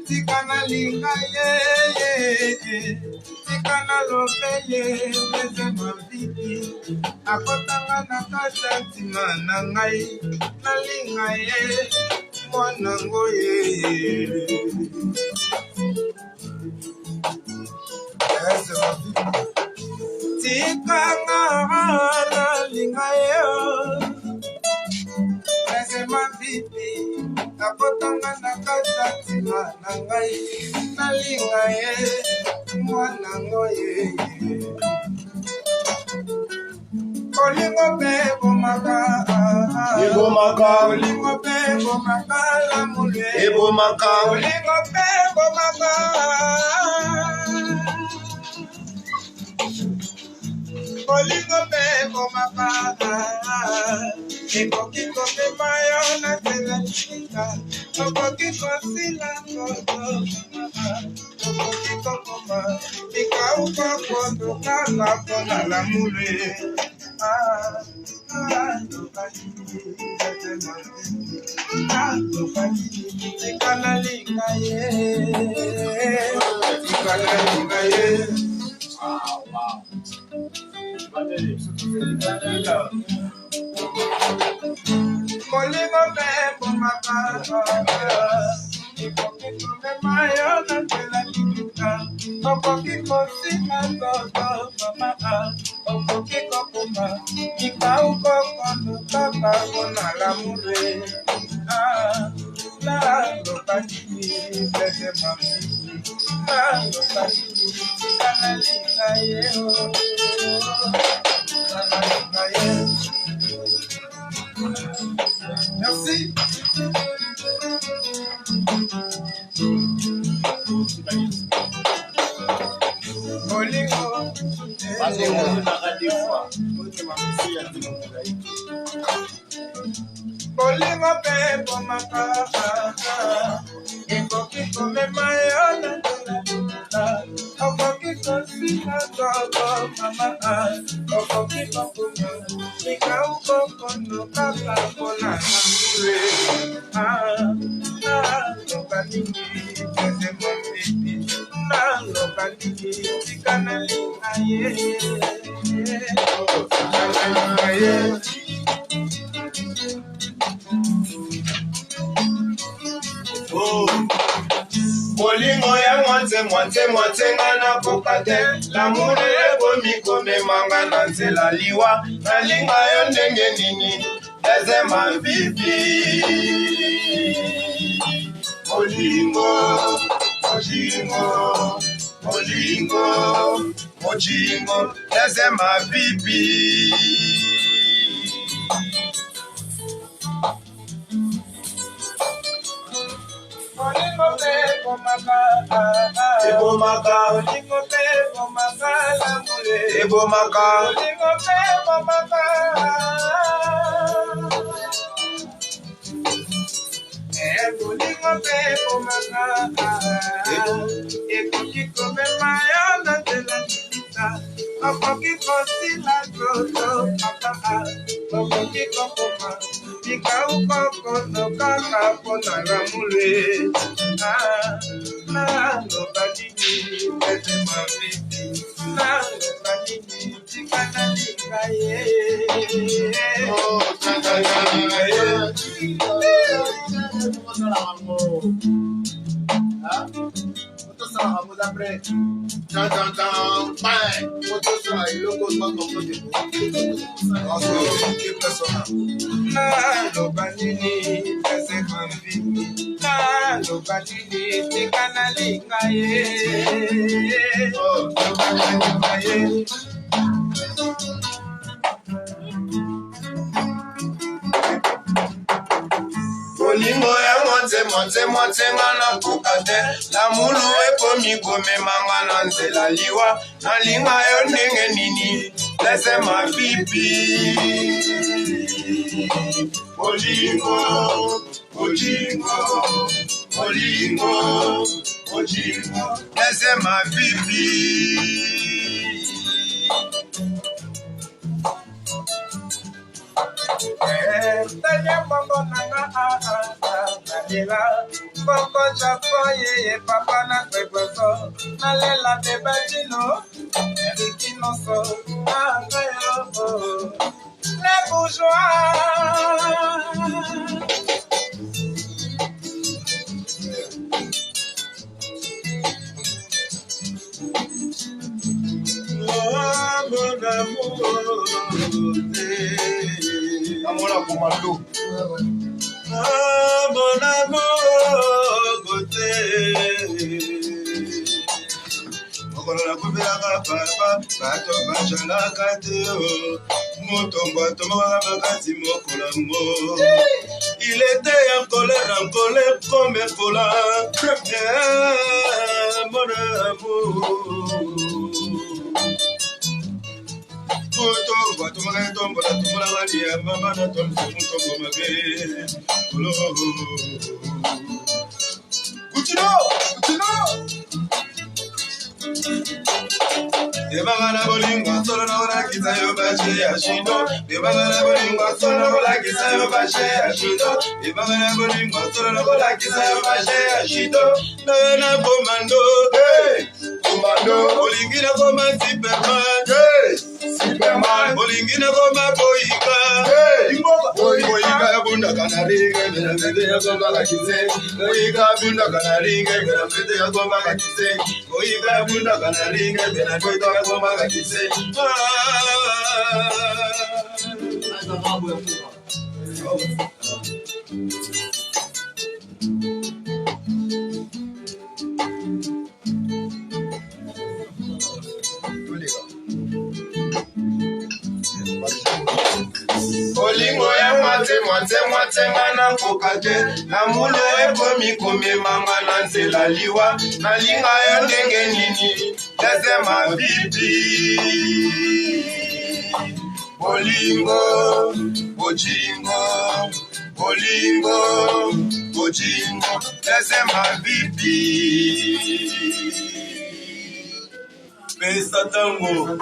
Tikana linga ye, tikana lope ye, meze maviki. Akotanga na kata tima na ngai, na linga ye, mwana ngoye. Meze maviki. Tikana na linga ye, meze maviki. Akotanga na kata tima na ngai, na linga ye, mwana ngoye. Olingo pe bomaka, ebomaka, olingo pe bomaka la mule, ebomaka, olingo pe bomaka, olingo pe bomaka. Ekoki komema yo na nzela lilinga, okoki kosila koto, okoki kokoma, ikauka koto kaka mpona lamule. Tikana linga ye, tikana linga ye. Molingo pe bomaka, ikoki komema yo na nzela lilinga, okoki kosila koto mama, okoki kokoma, ikauka koto kaka mpona lamure. La lobakini pese mami, la lobakini tikana linga ye, tikana linga ye. Merci. Olingo, olingo pe bomaka, ekoki komema yo na nzela, okoki kosila koto mama, okoki kokoma, ikauka koto kaka mpona lamure. Lobaniki pese motete, lobaniki tikana linga ye, tikana linga ye. Bolingo ya mwante ngana kokate, lamure ebomi komemanga na nzela liwa, nalinga yo ndenge nini, eze mavivi. Bolingo, eze mavivi. Olingo pe bomaka, ebomaka, olingo pe bomaka la mule, ebomaka, olingo pe bomaka. Olingo pe bomaka, ekoki komema yo na nzela lilinga, okoki kosila koto papa, okoki kokoma, ikauka koto kaka mpona lamule. Lobanini pese maviti, lobanini tikana linga ye, tikana linga ye. Lobanini pese maviti, lobanini tikana linga ye, tikana linga ye. bolingo ya mwante ngana kokate, lamulu ekomi komemanga na nzela liwa, nalinga yo ndenge nini, laissez-moi pipi. Bolingo, bolingo, bolingo, bolingo, laissez-moi pipi. Tanya bongo nanga nalela bongo chako ye papa na kwekweso nalela bebajino erikinoso angayo les bourgeois. Mon amour, Amour à commando. Mon amour, côté. Okola kubela papa, bato bajala kateo. Motomba tomba makati mokola mo. Il était en colère comme un colère. Mon amour. Debangana bolingo solo na ola kita yo bache ashindo. Debangana bolingo solo na ola kita yo bache ashindo. Debangana bolingo solo na ola kita yo bache ashindo. Na komando, Hey, commando. olingina koma Superman. Hey, Superman. Olingina koma Boyka. Hey, Boyka bunda kanaringa mera mede ya koma kakise. Boyka bunda kanaringa mera mede ya koma kakise. Boyka bunda kanaringa mera mede ya koma kakise. Bolingo ya mwate ngana kokate. Na mulo ekomi komemanga na nzela liwa. Nalinga yo ndenge nini, laissez-moi pipi. Bolingo, bojingo, bolingo, bojingo, laissez-moi pipi. Pesa tango,